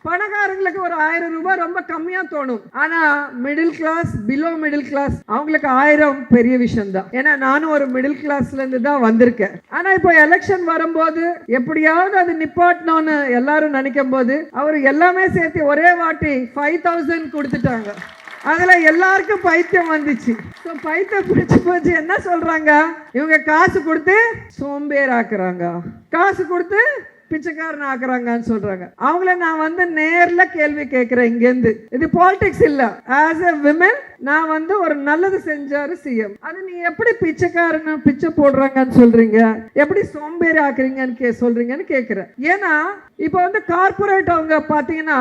பணக்காரங்களுக்கு ஒரு 1000 ரூபாய் ரொம்ப கம்மியா தோணும். ஆனா middle class, below middle class அவங்களுக்கு 1000 பெரிய விஷயம் தான். ஏன்னா நானும் ஒரு மிடில் கிளாஸ்ல இருந்து தான் வந்திருக்கேன். ஆனா இப்போ எலெக்ஷன் வரும்போது எப்படியாவது அது நிப்பாட்டணும்னு எல்லாரும் நினைக்கும் போது அவர் எல்லாமே சேர்த்து ஒரே வாட்டி 5000 கொடுத்துட்டாங்க. அதுல எல்லாருக்கும் பைத்தியம் வந்துச்சு. பைத்தியம் பிடிச்சு போச்சு. என்ன சொல்றாங்க, இவங்க காசு கொடுத்து சோம்பேறி ஆக்குறாங்க, காசு கொடுத்து பிச்சைக்காரன் ஆக்குறாங்கன்னு சொல்றாங்க. அவங்கள நான் வந்து நேர்ல கேள்வி கேட்கிறேன் இங்கேருந்து. இது பாலிடிக்ஸ் இல்ல. ஆஸ் எ விமன் நான் ஒரு நல்லது செஞ்சாரு சிஎம், அது நீ எப்படி பிச்சைக்காரன் பிச்சை போடுறாங்கன்னு சொல்றீங்க, எப்படி சோம்பேறி ஆக்குறீங்கன்னு சொல்றீங்கன்னு கேட்கிறேன். ஏன்னா இப்போ கார்பரேட் அவங்க பாத்தீங்கன்னா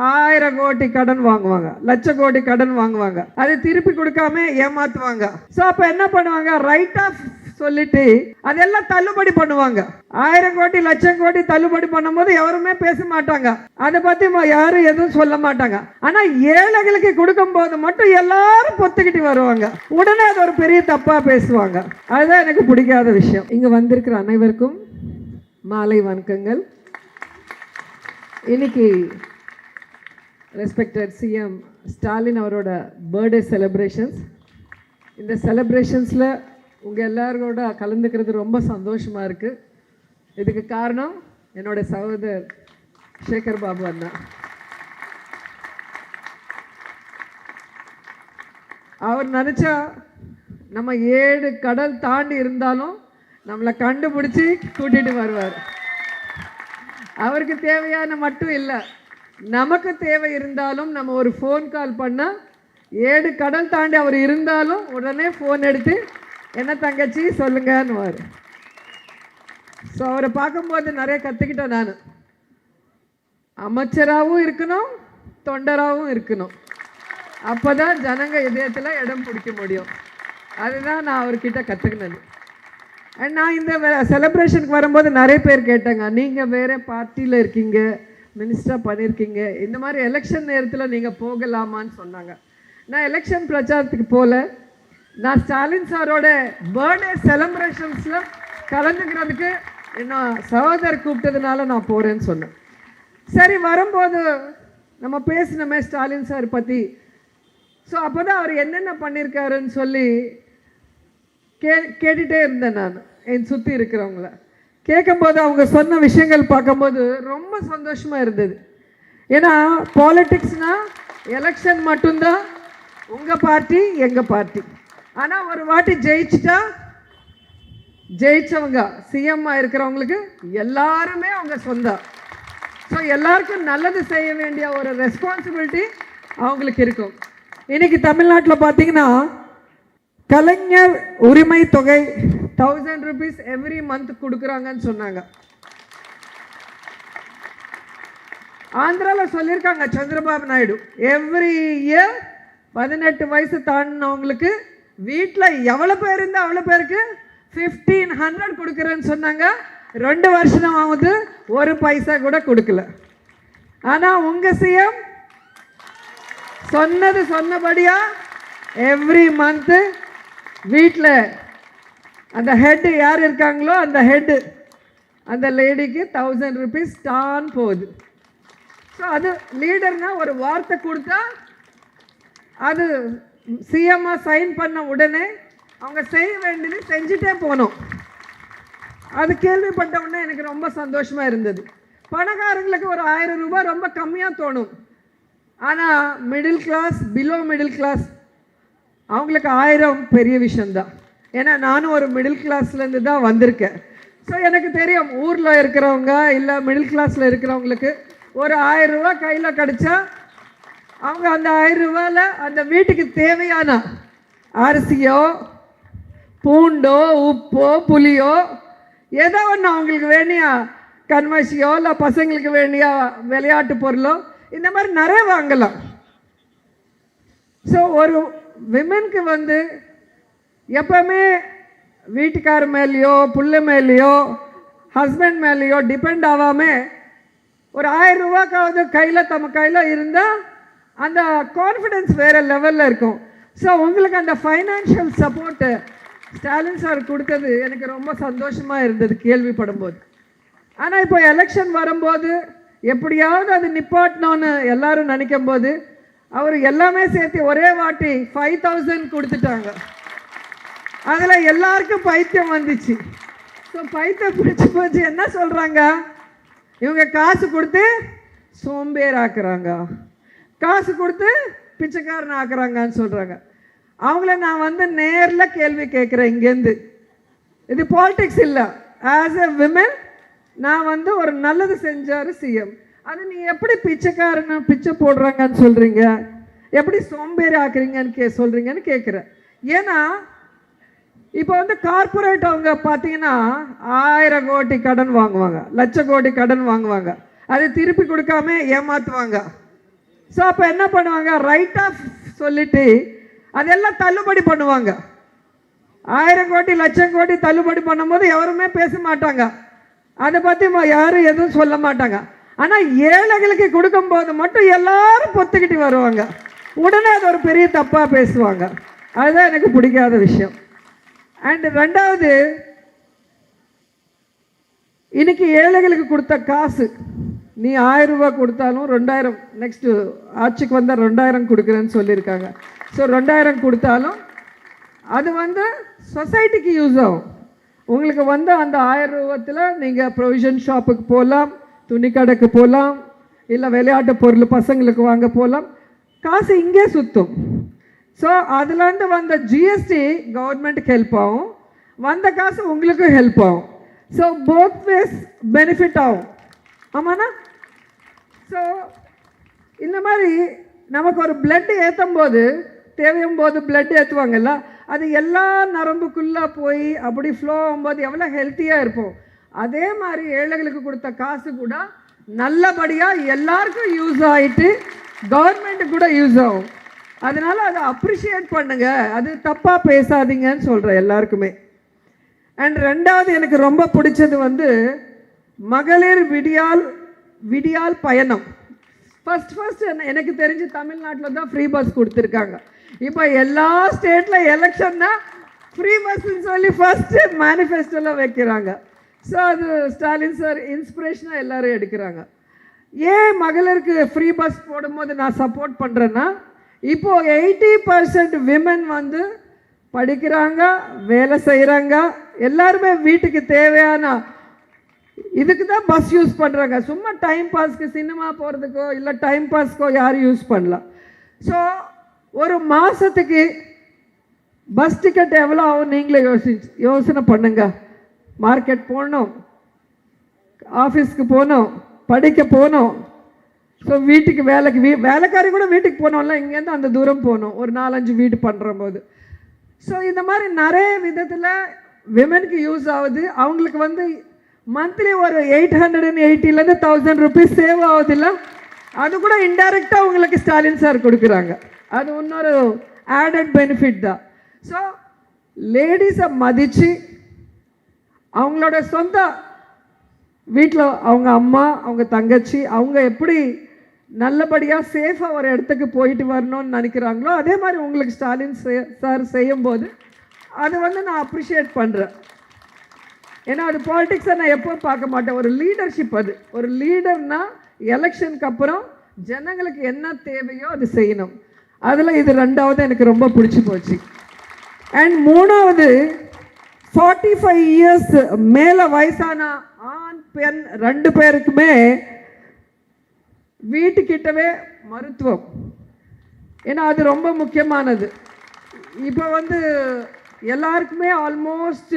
1000 கோடி கடன் வாங்குவாங்க, லட்ச கோடி கடன் வாங்குவாங்க, அது திருப்பி கொடுக்காம ஏமாத்துவாங்க. சோ அப்ப என்ன பண்ணுவாங்க, ரைட் ஆஃப் சொல்லிட்டு அதெல்லாம் தள்ளுபடி பண்ணுவாங்க. 1000 கோடி லட்சம் கோடி தள்ளுபடி பண்ணும்போது யாருமே பேச மாட்டாங்க, அதை பத்தி யாரும் எதுவும் சொல்ல மாட்டாங்க. ஆனா ஏழைகளுக்கு கொடுக்கும் போது மட்டும் எல்லாரும் பொத்துக்கிட்டு வருவாங்க, உடனே அது ஒரு பெரிய தப்பா பேசுவாங்க. அதுதான் எனக்கு பிடிக்காத விஷயம். இங்க வந்திருக்கிற அனைவருக்கும் மாலை வணக்கங்கள். இன்னைக்கு ரெஸ்பெக்டட் சிஎம் ஸ்டாலின் அவரோட பர்த்டே செலிப்ரேஷன்ஸ். இந்த செலிப்ரேஷன்ஸ்ல உங்கள் எல்லாரோட கலந்துக்கிறது ரொம்ப சந்தோஷமாக இருக்குது. இதுக்கு காரணம் என்னோட சகோதரர் சேகர் பாபு அண்ணா. அவர் நினச்சா நம்ம 7 கடல் தாண்டி இருந்தாலும் நம்மளை கண்டுபிடிச்சி கூட்டிகிட்டு வருவார். அவருக்கு தேவையான மட்டும் இல்லை, நமக்கு தேவை இருந்தாலும் நம்ம ஒரு ஃபோன் கால் பண்ணால் 7 கடல் தாண்டி அவர் இருந்தாலும் உடனே ஃபோன் எடுத்து என்ன தங்கச்சி சொல்லுங்கன்னு. ஸோ அவரை பார்க்கும்போது நிறைய கற்றுக்கிட்டேன். நான் அமைச்சராகவும் இருக்கணும், தொண்டராகவும் இருக்கணும். அப்போ தான் ஜனங்க இதயத்தில் இடம் பிடிக்க முடியும். அதுதான் நான் அவர்கிட்ட கற்றுக்கினது. அண்ட் நான் இந்த செலிப்ரேஷனுக்கு வரும்போது நிறைய பேர் கேட்டாங்க, நீங்கள் வேறு பார்ட்டியில் இருக்கீங்க, மினிஸ்டராக பண்ணியிருக்கீங்க, இந்த மாதிரி எலெக்ஷன் நேரத்தில் நீங்கள் போகலாமான்னு சொன்னாங்க. நான் எலெக்ஷன் பிரச்சாரத்துக்கு போகல, நான் ஸ்டாலின் சாரோட பர்த்டே செலிப்ரேஷன்ஸில் கலந்துக்கிறதுக்கு என்ன சகோதரர் கூப்பிட்டதுனால நான் போகிறேன்னு சொன்னேன். சரி, வரும்போது நம்ம பேசினோமே ஸ்டாலின் சார் பற்றி. ஸோ அப்போ தான் அவர் என்னென்ன பண்ணியிருக்காருன்னு சொல்லி கேட்டுகிட்டே இருந்தேன். நான் என் சுற்றி இருக்கிறவங்கள கேட்கும்போது அவங்க சொன்ன விஷயங்கள் பார்க்கும்போது ரொம்ப சந்தோஷமாக இருந்தது. ஏன்னா பாலிட்டிக்ஸ்னால் எலெக்ஷன் மட்டும்தான் உங்கள் பார்ட்டி எங்கள் பார்ட்டி. ஆனால் ஒரு வாட்டி ஜெயிச்சுட்டா ஜெயிச்சவங்க சிஎம்மாக இருக்கிறவங்களுக்கு எல்லாருமே அவங்க சொந்தம். ஸோ எல்லாருக்கும் நல்லது செய்ய வேண்டிய ஒரு ரெஸ்பான்சிபிலிட்டி அவங்களுக்கு இருக்கும். இன்னைக்கு தமிழ்நாட்டில் பார்த்தீங்கன்னா கலைஞர் உரிமை தொகை 1000 rupees எவ்ரி மந்த் கொடுக்குறாங்கன்னு சொன்னாங்க. ஆந்திராவில் சொல்லியிருக்காங்க சந்திரபாபு நாயுடு, எவ்ரி இயர் 18 வயசு தாண்டினவங்களுக்கு வீட்டில் எவ்வளோ பேர் இருந்தால் அவ்வளோ பேருக்கு 1500 கொடுக்குறேன்னு சொன்னாங்க. 2 வருஷம் ஆகுது, ஒரு பைசா கூட கொடுக்கல. ஆனால் உங்கள் சிஎம் சொன்னபடியா எவ்ரி மந்த்து வீட்டில் அந்த ஹெட்டு யார் இருக்காங்களோ அந்த லேடிக்கு 1000 rupees டான் போகுது. ஸோ அது லீடர்னா ஒரு வார்த்தை கொடுத்தா அது சிஎம்மா சைன் பண்ண உடனே அவங்க செய்ய வேண்டியது செஞ்சுட்டே போனோம். அது கேள்விப்பட்ட உடனே எனக்கு ரொம்ப சந்தோஷமாக இருந்தது. பணக்காரங்களுக்கு ஒரு 1000 ரூபாய் ரொம்ப கம்மியாக தோணும். ஆனால் middle class, below middle class அவங்களுக்கு 1000 பெரிய விஷயந்தான். ஏன்னா நானும் ஒரு மிடில் கிளாஸ்லேருந்து தான் வந்திருக்கேன். ஸோ எனக்கு தெரியும், ஊரில் இருக்கிறவங்க இல்லை மிடில் கிளாஸில் இருக்கிறவங்களுக்கு ஒரு 1000 ரூபாய் கையில் கிடச்சா அவங்க அந்த 1000 ரூபாயில் அந்த வீட்டுக்கு தேவையான அரிசியோ பூண்டோ உப்போ புளியோ ஏதோ ஒன்று அவங்களுக்கு வேண்டிய கன்வர்சியோ இல்லை பசங்களுக்கு வேண்டிய விளையாட்டு பொருளோ இந்த மாதிரி நிறைய வாங்கலாம். ஸோ ஒரு விமெனுக்கு எப்பவுமே வீட்டுக்கார மேலேயோ புள்ள மேலேயோ ஹஸ்பண்ட் மேலேயோ டிபெண்ட் ஆகாமல் ஒரு 1000 ரூபாய்க்காவது தம்ம கையில் இருந்தால் அந்த கான்ஃபிடென்ஸ் வேறு லெவலில் இருக்கும். ஸோ உங்களுக்கு அந்த ஃபைனான்ஷியல் சப்போர்ட்டு ஸ்டாலின் சார் கொடுத்தது எனக்கு ரொம்ப சந்தோஷமாக இருந்தது கேள்விப்படும் போது. ஆனால் இப்போ எலெக்ஷன் வரும்போது எப்படியாவது அது நிப்பாட்டணும்னு எல்லாரும் நினைக்கும் போது அவர் எல்லாமே சேர்த்து ஒரே வாட்டி 5,000 கொடுத்துட்டாங்க. அதில் எல்லாருக்கும் பைத்தியம் வந்துச்சு. ஸோ பைத்தியம் பிடிச்சி போச்சு. என்ன சொல்கிறாங்க, இவங்க காசு கொடுத்து சோம்பேறி ஆக்குறாங்க, காசு கொடுத்து பிச்சைக்காரன் ஆக்குறாங்கன்னு சொல்கிறாங்க. அவங்கள நான் வந்து நேரில் கேள்வி கேட்குறேன் இங்கேருந்து. இது பாலிடிக்ஸ் இல்லை. ஆஸ் எ விமன் நான் வந்து ஒரு நல்லது செஞ்சார் சிஎம், அது நீ எப்படி பிச்சைக்காரன்னு பிச்சை போடுறாங்கன்னு சொல்கிறீங்க, எப்படி சோம்பேறி ஆக்குறீங்கன்னு சொல்கிறீங்கன்னு கேட்குறேன். ஏன்னா இப்போ வந்து கார்பரேட் அவங்க பார்த்தீங்கன்னா 1000 கோடி கடன் வாங்குவாங்க, லட்ச கோடி கடன் வாங்குவாங்க, அது திருப்பி கொடுக்காம ஏமாற்றுவாங்க. ஸோ அப்போ என்ன பண்ணுவாங்க, ரைட் ஆஃப் சொல்லிட்டு அதெல்லாம் தள்ளுபடி பண்ணுவாங்க. 1000 கோடி லட்சம் கோடி தள்ளுபடி பண்ணும்போது எவருமே பேச மாட்டாங்க, அதை பற்றி யாரும் எதுவும் சொல்ல மாட்டாங்க. ஆனால் ஏழைகளுக்கு கொடுக்கும்போது மட்டும் எல்லாரும் பொத்துக்கிட்டு வருவாங்க, உடனே அது ஒரு பெரிய தப்பாக பேசுவாங்க. அதுதான் எனக்கு பிடிக்காத விஷயம். அண்ட் ரெண்டாவது, இன்னைக்கு ஏழைகளுக்கு கொடுத்த காசு நீ 1000 ரூபா கொடுத்தாலும் 2000, நெக்ஸ்ட்டு ஆட்சிக்கு வந்தால் 2000 கொடுக்குறேன்னு சொல்லியிருக்காங்க. ஸோ 2000 கொடுத்தாலும் அது வந்து சொசைட்டிக்கு யூஸ் ஆகும். உங்களுக்கு வந்து அந்த 1000 ரூபாத்தில் நீங்கள் ப்ரொவிஷன் ஷாப்புக்கு போகலாம், துணி கடைக்கு போகலாம், இல்லை விளையாட்டு பொருள் பசங்களுக்கு வாங்க போகலாம், காசு இங்கே சுற்றும். ஸோ அதுலேருந்து வந்த ஜிஎஸ்டி கவர்மெண்ட்டுக்கு ஹெல்ப் ஆகும், வந்த காசு உங்களுக்கும் ஹெல்ப் ஆகும். ஸோ போத் வேஸ் பெனிஃபிட் ஆகும். ஆமாண்ணா? ஸோ இந்த மாதிரி நமக்கு ஒரு பிளட் ஏற்றும் போது, தேவையும் போது பிளட் ஏற்றுவாங்கல்ல, அது எல்லா நரம்புக்குள்ளே போய் அப்படி ஃப்ளோ ஆகும்போது எவ்வளோ ஹெல்த்தியாக இருப்போம். அதே மாதிரி ஏழைகளுக்கு கொடுத்த காசு கூட நல்லபடியாக எல்லாருக்கும் யூஸ் ஆகிட்டு கவர்மெண்ட்டுக்கு கூட யூஸ் ஆகும். அதனால் அதை அப்ரிஷியேட் பண்ணுங்கள், அது தப்பாக பேசாதீங்கன்னு சொல்கிறேன் எல்லாருக்குமே. அண்ட் ரெண்டாவது எனக்கு ரொம்ப பிடிச்சது வந்து மகளிர் விடியால் பயணம். ஃபஸ்ட் எனக்கு தெரிஞ்சு தமிழ்நாட்டில் தான் ஃப்ரீ பஸ் கொடுத்துருக்காங்க. இப்போ எல்லா ஸ்டேட்டில் எலெக்ஷன்னா ஃப்ரீ பஸ்ன்னு சொல்லி ஃபஸ்ட்டு மேனிஃபெஸ்டோவில் வைக்கிறாங்க. ஸோ அது ஸ்டாலின் சார் இன்ஸ்பிரேஷனாக எல்லோரும் எடுக்கிறாங்க. ஏன் மகளிருக்கு ஃப்ரீ பஸ் போடும்போது நான் சப்போர்ட் பண்ணுறேன்னா, இப்போது 80% விமன் வந்து படிக்கிறாங்க, வேலை செய்கிறாங்க, எல்லாருமே வீட்டுக்கு தேவையான இதுக்கு தான் பஸ் யூஸ் பண்ணுறாங்க. சும்மா டைம் பாஸ்க்கு சினிமா போகிறதுக்கோ இல்லை டைம் பாஸ்க்கோ யாரும் யூஸ் பண்ணலாம். ஸோ ஒரு மாதத்துக்கு பஸ் டிக்கெட் எவ்வளோ ஆகும் நீங்களே யோசனை பண்ணுங்க. மார்க்கெட் போகணும், ஆஃபீஸ்க்கு போகணும், படிக்க போகணும், ஸோ வீட்டுக்கு வேலைக்காரி கூட வீட்டுக்கு போனோம்ல, இங்கேருந்து அந்த தூரம் போகணும், ஒரு 4-5 வீடு பண்ணுற போது. ஸோ இந்த மாதிரி நிறைய விதத்தில் விமனுக்கு யூஸ் ஆகுது. அவங்களுக்கு வந்து மந்த்லி ஒரு 880லேருந்து 1000 ருபீஸ் சேவ் ஆகுதில்ல, அது கூட இன்டைரக்டாக உங்களுக்கு ஸ்டாலின் சார் கொடுக்குறாங்க. அது இன்னொரு ஆடட் பெனிஃபிட் தான். ஸோ லேடிஸை மதித்து அவங்களோட சொந்த வீட்டில் அவங்க அம்மா, அவங்க தங்கச்சி, அவங்க எப்படி நல்லபடியாக சேஃபாக ஒரு இடத்துக்கு போயிட்டு வரணும்னு நினைக்கிறாங்களோ, அதே மாதிரி உங்களுக்கு ஸ்டாலின் சார் செய்யும்போது அது வந்து நான் அப்ரிஷியேட் பண்ணுறேன். ஏன்னா அது பாலிட்டிக்ஸை நான் எப்போவும் பார்க்க மாட்டேன், ஒரு லீடர்ஷிப். அது ஒரு லீடர்னால் எலெக்ஷனுக்கு அப்புறம் ஜனங்களுக்கு என்ன தேவையோ அது செய்யணும். அதில் இது ரெண்டாவது எனக்கு ரொம்ப பிடிச்சி போச்சு. அண்ட் மூணாவது, 45 இயர்ஸ் மேலே வயசான ஆண் பெண் 2 பேருக்குமே வீட்டுக்கிட்டவே மருத்துவம். ஏன்னா அது ரொம்ப முக்கியமானது. இப்போ வந்து எல்லாருக்குமே ஆல்மோஸ்ட்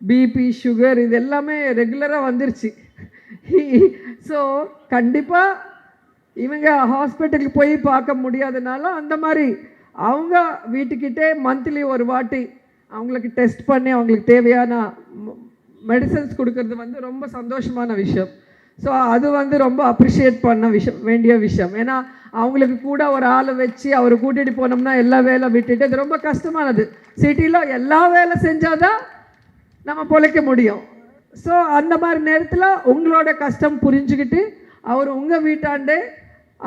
பிபி, சுகர் இது எல்லாமே ரெகுலராக வந்துருச்சு. ஸோ கண்டிப்பாக இவங்க ஹாஸ்பிட்டலுக்கு போய் பார்க்க முடியாதனால அந்த மாதிரி அவங்க வீட்டுக்கிட்டே மந்த்லி ஒரு வாட்டி அவங்களுக்கு டெஸ்ட் பண்ணி அவங்களுக்கு தேவையான மெடிசன்ஸ் கொடுக்கறது வந்து ரொம்ப சந்தோஷமான விஷயம். ஸோ அது வந்து ரொம்ப அப்ரிஷியேட் பண்ண வேண்டிய விஷயம். ஏன்னா அவங்களுக்கு கூட ஒரு ஆளை வச்சு அவரை கூட்டிகிட்டு போனோம்னா எல்லா வேலை விட்டுட்டு, அது ரொம்ப கஷ்டமானது. சிட்டியில் எல்லா வேலை செஞ்சால் தான் நம்ம பொழைக்க முடியும். ஸோ அந்த மாதிரி நேரத்தில் உங்களோட கஷ்டம் புரிஞ்சுக்கிட்டு அவர் உங்கள் வீட்டாண்டே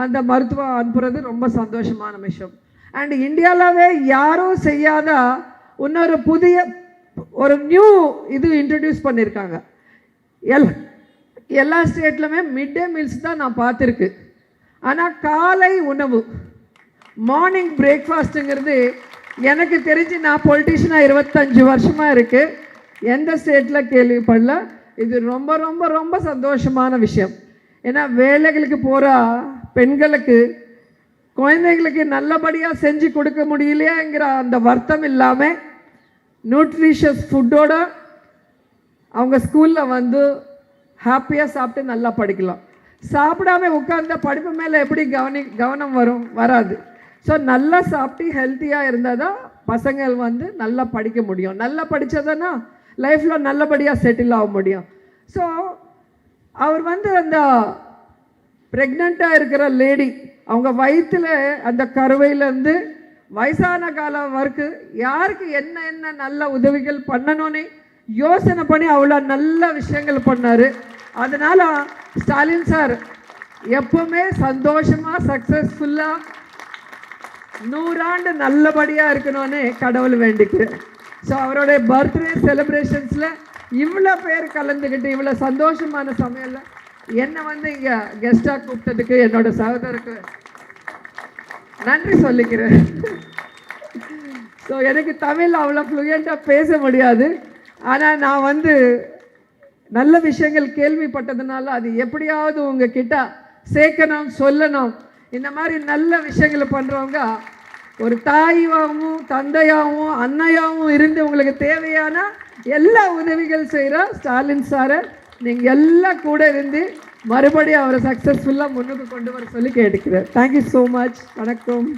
அந்த மருத்துவம் அனுப்புறது ரொம்ப சந்தோஷமான விஷயம். அண்ட் இந்தியாவிலவே யாரும் செய்யாத இன்னொரு புதிய ஒரு நியூ இது இன்ட்ரடியூஸ் பண்ணியிருக்காங்க. எல்லா ஸ்டேட்லையுமே மிட் டே மீல்ஸ் தான் நான் பார்த்துருக்கு. ஆனால் காலை உணவு மார்னிங் பிரேக்ஃபாஸ்ட்டுங்கிறது எனக்கு தெரிஞ்சு நான் பொலிட்டிஷியனாக 25 வருஷமாக இருக்குது, எந்த ஸ்டேட்டில் கேள்விப்படல. இது ரொம்ப ரொம்ப ரொம்ப சந்தோஷமான விஷயம். ஏன்னா வேலைகளுக்கு போகிற பெண்களுக்கு குழந்தைங்களுக்கு நல்லபடியாக செஞ்சு கொடுக்க முடியலையேங்கிற அந்த வருத்தம் இல்லாமல் நியூட்ரிஷியஸ் ஃபுட்டோட அவங்க ஸ்கூலில் வந்து ஹாப்பியாக சாப்பிட்டு நல்லா படிக்கலாம். சாப்பிடாம உட்கார்ந்த படிப்பு மேலே எப்படி கவனம் வராது. ஸோ நல்லா சாப்பிட்டு ஹெல்த்தியாக இருந்தால் தான் பசங்கள் வந்து நல்லா படிக்க முடியும். நல்லா படித்ததுன்னா லைஃப்பில் நல்லபடியாக செட்டில் ஆக முடியும். ஸோ அவர் வந்து அந்த ப்ரெக்னெண்ட்டாக இருக்கிற லேடி அவங்க வயிற்றில் அந்த கருவையிலேருந்து வயசான காலம் வரைக்கும் யாருக்கு என்ன என்ன நல்ல உதவிகள் பண்ணணும்னு யோசனை பண்ணி அவ்வளோ நல்ல விஷயங்கள் பண்ணார். அதனால் ஸ்டாலின் சார் எப்பவுமே சந்தோஷமாக சக்ஸஸ்ஃபுல்லாக 100 ஆண்டு நல்லபடியாக இருக்கணும்னு கடவுள் வேண்டிக்கிறேன். ஸோ அவருடைய பர்த்டே செலிப்ரேஷன்ஸில் இவ்வளோ பேர் கலந்துக்கிட்டு இவ்வளோ சந்தோஷமான சமையலில் என்னை வந்து இங்கே கெஸ்ட்டாக கூப்பிட்டதுக்கு என்னோட சகோதரருக்கு நன்றி சொல்லிக்கிறேன். ஸோ எனக்கு தமிழ் அவ்வளோ ஃப்ளூயண்ட்டாக பேச முடியாது, ஆனால் நான் வந்து நல்ல விஷயங்கள் கேள்விப்பட்டதுனால அது எப்படியாவது உங்ககிட்ட சேர்க்கணும், சொல்லணும். இந்த மாதிரி நல்ல விஷயங்களை பண்ணுறவங்க ஒரு தாயாகவும் தந்தையாகவும் அன்னையாகவும் இருந்து உங்களுக்கு தேவையான எல்லா உதவிகள் செய்கிற ஸ்டாலின் சாரை நீங்கள் எல்லாம் கூட இருந்து மறுபடியும் அவரை சக்ஸஸ்ஃபுல்லாக முன்னுக்கு கொண்டு வர சொல்லி கேட்டுக்கிறேன். Thank you so much. வணக்கம்.